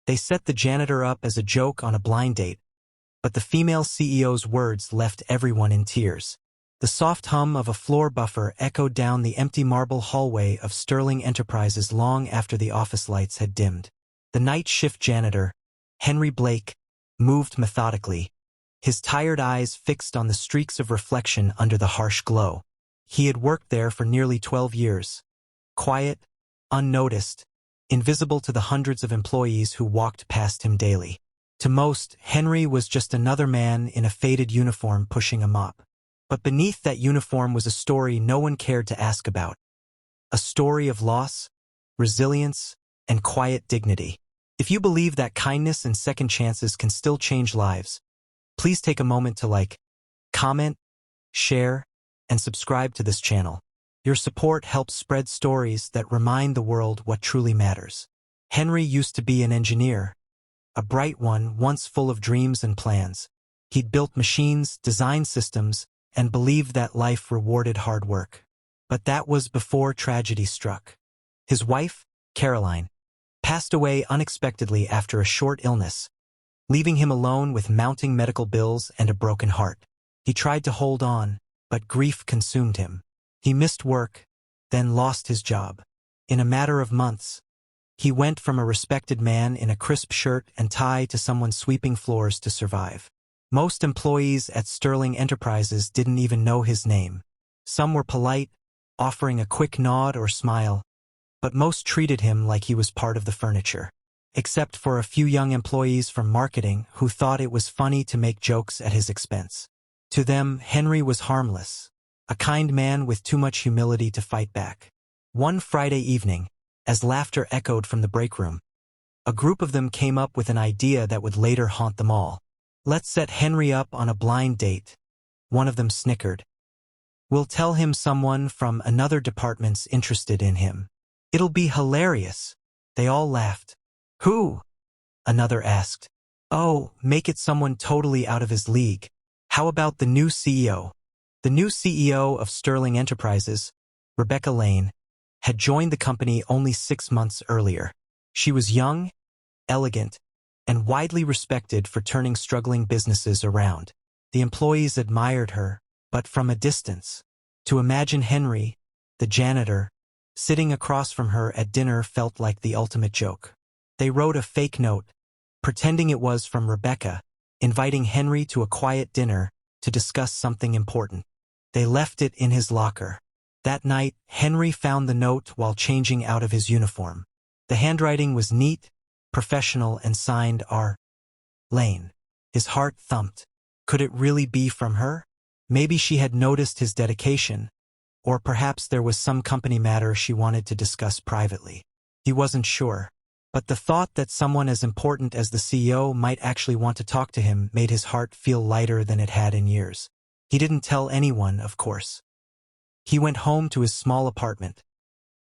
They set the janitor up as a joke on a blind date, but the female CEO's words left everyone in tears. The soft hum of a floor buffer echoed down the empty marble hallway of Sterling Enterprises long after the office lights had dimmed. The night shift janitor, Henry Blake, moved methodically, his tired eyes fixed on the streaks of reflection under the harsh glow. He had worked there for nearly 12 years. Quiet, unnoticed, invisible to the hundreds of employees who walked past him daily. To most, Henry was just another man in a faded uniform pushing a mop. But beneath that uniform was a story no one cared to ask about. A story of loss, resilience, and quiet dignity. If you believe that kindness and second chances can still change lives, please take a moment to like, comment, share, and subscribe to this channel. Your support helps spread stories that remind the world what truly matters. Henry used to be an engineer, a bright one once full of dreams and plans. He'd built machines, designed systems, and believed that life rewarded hard work. But that was before tragedy struck. His wife, Caroline, passed away unexpectedly after a short illness, leaving him alone with mounting medical bills and a broken heart. He tried to hold on, but grief consumed him. He missed work, then lost his job. In a matter of months, he went from a respected man in a crisp shirt and tie to someone sweeping floors to survive. Most employees at Sterling Enterprises didn't even know his name. Some were polite, offering a quick nod or smile, but most treated him like he was part of the furniture. Except for a few young employees from marketing who thought it was funny to make jokes at his expense. To them, Henry was harmless, a kind man with too much humility to fight back. One Friday evening, as laughter echoed from the break room, a group of them came up with an idea that would later haunt them all. "Let's set Henry up on a blind date," one of them snickered. "We'll tell him someone from another department's interested in him. It'll be hilarious." They all laughed. "Who?" another asked. "Oh, make it someone totally out of his league. How about the new CEO?" The new CEO of Sterling Enterprises, Rebecca Lane, had joined the company only 6 months earlier. She was young, elegant, and widely respected for turning struggling businesses around. The employees admired her, but from a distance. To imagine Henry, the janitor, sitting across from her at dinner felt like the ultimate joke. They wrote a fake note, pretending it was from Rebecca, inviting Henry to a quiet dinner to discuss something important. They left it in his locker. That night, Henry found the note while changing out of his uniform. The handwriting was neat, professional, and signed R. Lane. His heart thumped. Could it really be from her? Maybe she had noticed his dedication, or perhaps there was some company matter she wanted to discuss privately. He wasn't sure, but the thought that someone as important as the CEO might actually want to talk to him made his heart feel lighter than it had in years. He didn't tell anyone, of course. He went home to his small apartment,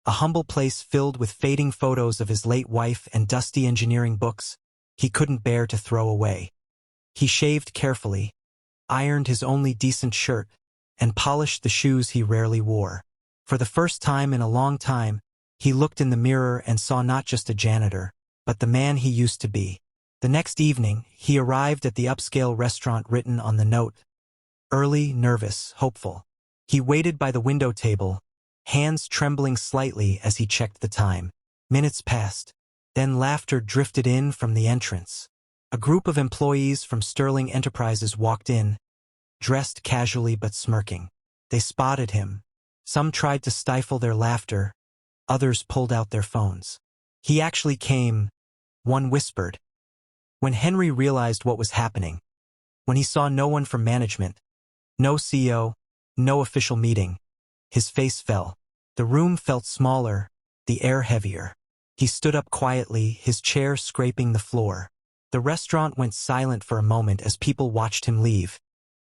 a humble place filled with fading photos of his late wife and dusty engineering books he couldn't bear to throw away. He shaved carefully, ironed his only decent shirt, and polished the shoes he rarely wore. For the first time in a long time, he looked in the mirror and saw not just a janitor, but the man he used to be. The next evening, he arrived at the upscale restaurant written on the note. Early, nervous, hopeful. He waited by the window table, hands trembling slightly as he checked the time. Minutes passed. Then laughter drifted in from the entrance. A group of employees from Sterling Enterprises walked in, dressed casually but smirking. They spotted him. Some tried to stifle their laughter. Others pulled out their phones. "He actually came," one whispered. When Henry realized what was happening, when he saw no one from management, no CEO, no official meeting, his face fell. The room felt smaller, the air heavier. He stood up quietly, his chair scraping the floor. The restaurant went silent for a moment as people watched him leave,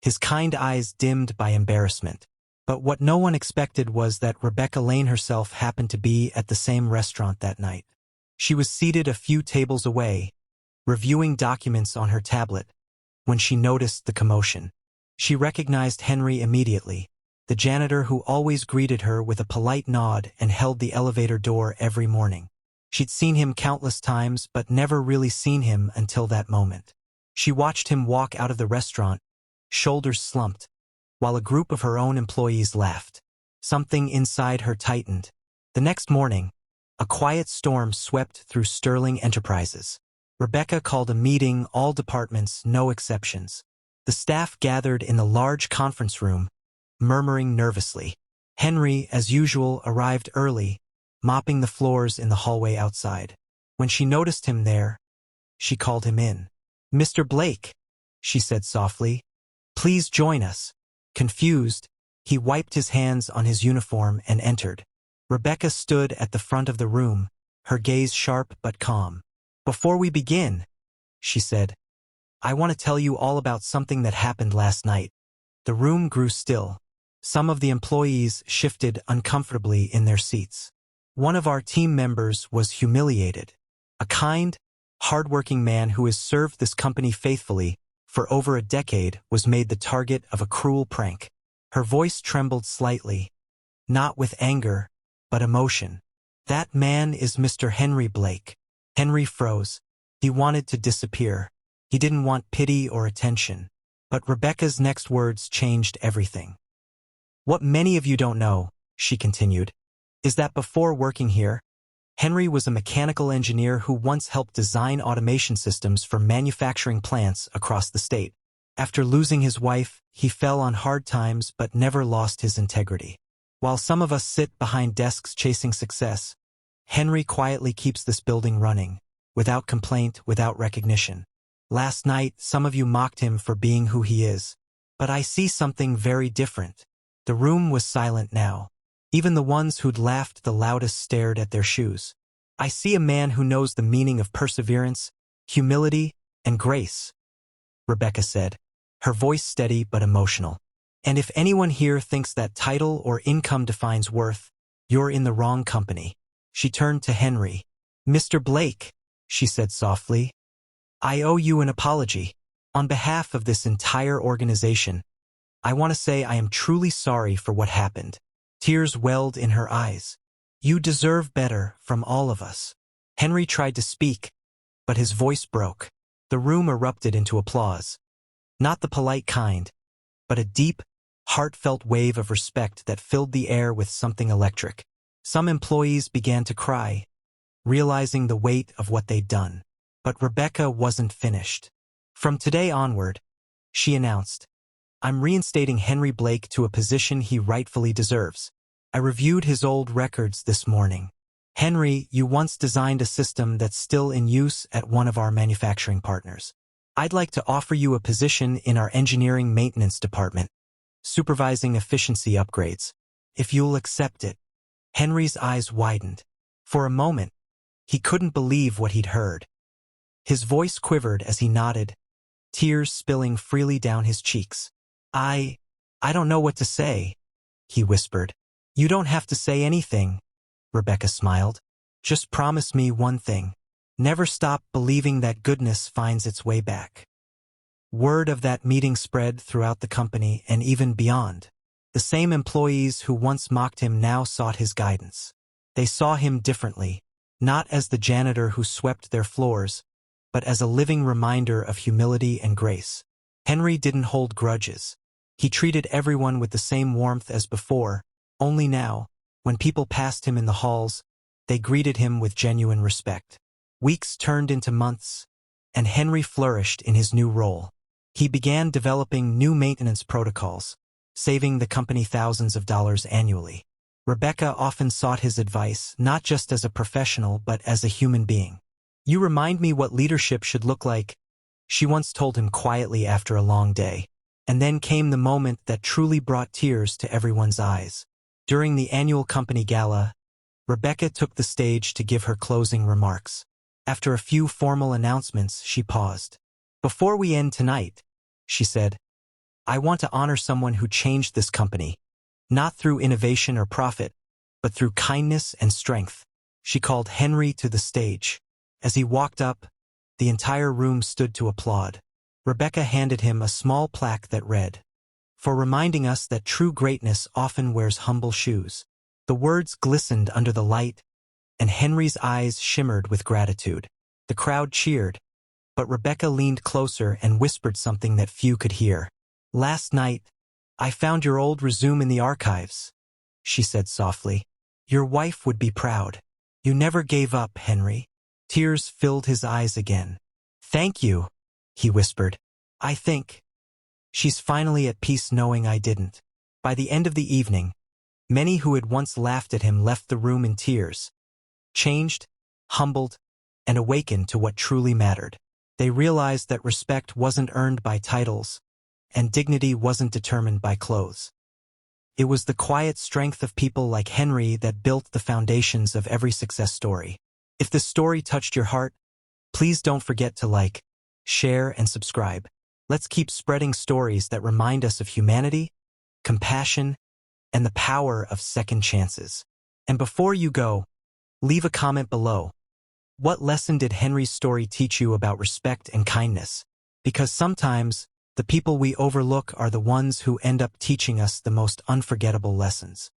his kind eyes dimmed by embarrassment. But what no one expected was that Rebecca Lane herself happened to be at the same restaurant that night. She was seated a few tables away, reviewing documents on her tablet, when she noticed the commotion. She recognized Henry immediately, the janitor who always greeted her with a polite nod and held the elevator door every morning. She'd seen him countless times but never really seen him until that moment. She watched him walk out of the restaurant, shoulders slumped, while a group of her own employees laughed. Something inside her tightened. The next morning, a quiet storm swept through Sterling Enterprises. Rebecca called a meeting, all departments, no exceptions. The staff gathered in the large conference room, murmuring nervously. Henry, as usual, arrived early, mopping the floors in the hallway outside. When she noticed him there, she called him in. "Mr. Blake," she said softly, "please join us." Confused, he wiped his hands on his uniform and entered. Rebecca stood at the front of the room, her gaze sharp but calm. "Before we begin," she said, "I want to tell you all about something that happened last night." The room grew still. Some of the employees shifted uncomfortably in their seats. One of our team members was humiliated. A kind, hard-working man who has served this company faithfully for over a decade was made the target of a cruel prank. Her voice trembled slightly, not with anger, but emotion. "That man is Mr. Henry Blake." Henry froze. He wanted to disappear. He didn't want pity or attention. But Rebecca's next words changed everything. "What many of you don't know," she continued, "is that before working here, Henry was a mechanical engineer who once helped design automation systems for manufacturing plants across the state. After losing his wife, he fell on hard times but never lost his integrity. While some of us sit behind desks chasing success, Henry quietly keeps this building running, without complaint, without recognition. Last night, some of you mocked him for being who he is. But I see something very different." The room was silent now. Even the ones who'd laughed the loudest stared at their shoes. "I see a man who knows the meaning of perseverance, humility, and grace," Rebecca said, her voice steady but emotional. "And if anyone here thinks that title or income defines worth, you're in the wrong company." She turned to Henry. "Mr. Blake," she said softly, "I owe you an apology. On behalf of this entire organization, I want to say I am truly sorry for what happened." Tears welled in her eyes. "You deserve better from all of us." Henry tried to speak, but his voice broke. The room erupted into applause. Not the polite kind, but a deep, heartfelt wave of respect that filled the air with something electric. Some employees began to cry, realizing the weight of what they'd done. But Rebecca wasn't finished. "From today onward," she announced, "I'm reinstating Henry Blake to a position he rightfully deserves. I reviewed his old records this morning. Henry, you once designed a system that's still in use at one of our manufacturing partners. I'd like to offer you a position in our engineering maintenance department, supervising efficiency upgrades. If you'll accept it." Henry's eyes widened. For a moment, he couldn't believe what he'd heard. His voice quivered as he nodded, tears spilling freely down his cheeks. I don't know what to say," he whispered. "You don't have to say anything," Rebecca smiled. "Just promise me one thing. Never stop believing that goodness finds its way back." Word of that meeting spread throughout the company and even beyond. The same employees who once mocked him now sought his guidance. They saw him differently, not as the janitor who swept their floors, but as a living reminder of humility and grace. Henry didn't hold grudges. He treated everyone with the same warmth as before, only now, when people passed him in the halls, they greeted him with genuine respect. Weeks turned into months, and Henry flourished in his new role. He began developing new maintenance protocols, saving the company thousands of dollars annually. Rebecca often sought his advice, not just as a professional but as a human being. "You remind me what leadership should look like," she once told him quietly after a long day. And then came the moment that truly brought tears to everyone's eyes. During the annual company gala, Rebecca took the stage to give her closing remarks. After a few formal announcements, she paused. "Before we end tonight," she said, "I want to honor someone who changed this company, not through innovation or profit, but through kindness and strength." She called Henry to the stage. As he walked up, the entire room stood to applaud. Rebecca handed him a small plaque that read, "For reminding us that true greatness often wears humble shoes." The words glistened under the light, and Henry's eyes shimmered with gratitude. The crowd cheered, but Rebecca leaned closer and whispered something that few could hear. "Last night, I found your old resume in the archives," she said softly. "Your wife would be proud. You never gave up, Henry." Tears filled his eyes again. "Thank you," he whispered. "I think she's finally at peace knowing I didn't." By the end of the evening, many who had once laughed at him left the room in tears, changed, humbled, and awakened to what truly mattered. They realized that respect wasn't earned by titles, and dignity wasn't determined by clothes. It was the quiet strength of people like Henry that built the foundations of every success story. If this story touched your heart, please don't forget to like, share, and subscribe. Let's keep spreading stories that remind us of humanity, compassion, and the power of second chances. And before you go, leave a comment below. What lesson did Henry's story teach you about respect and kindness? Because sometimes, the people we overlook are the ones who end up teaching us the most unforgettable lessons.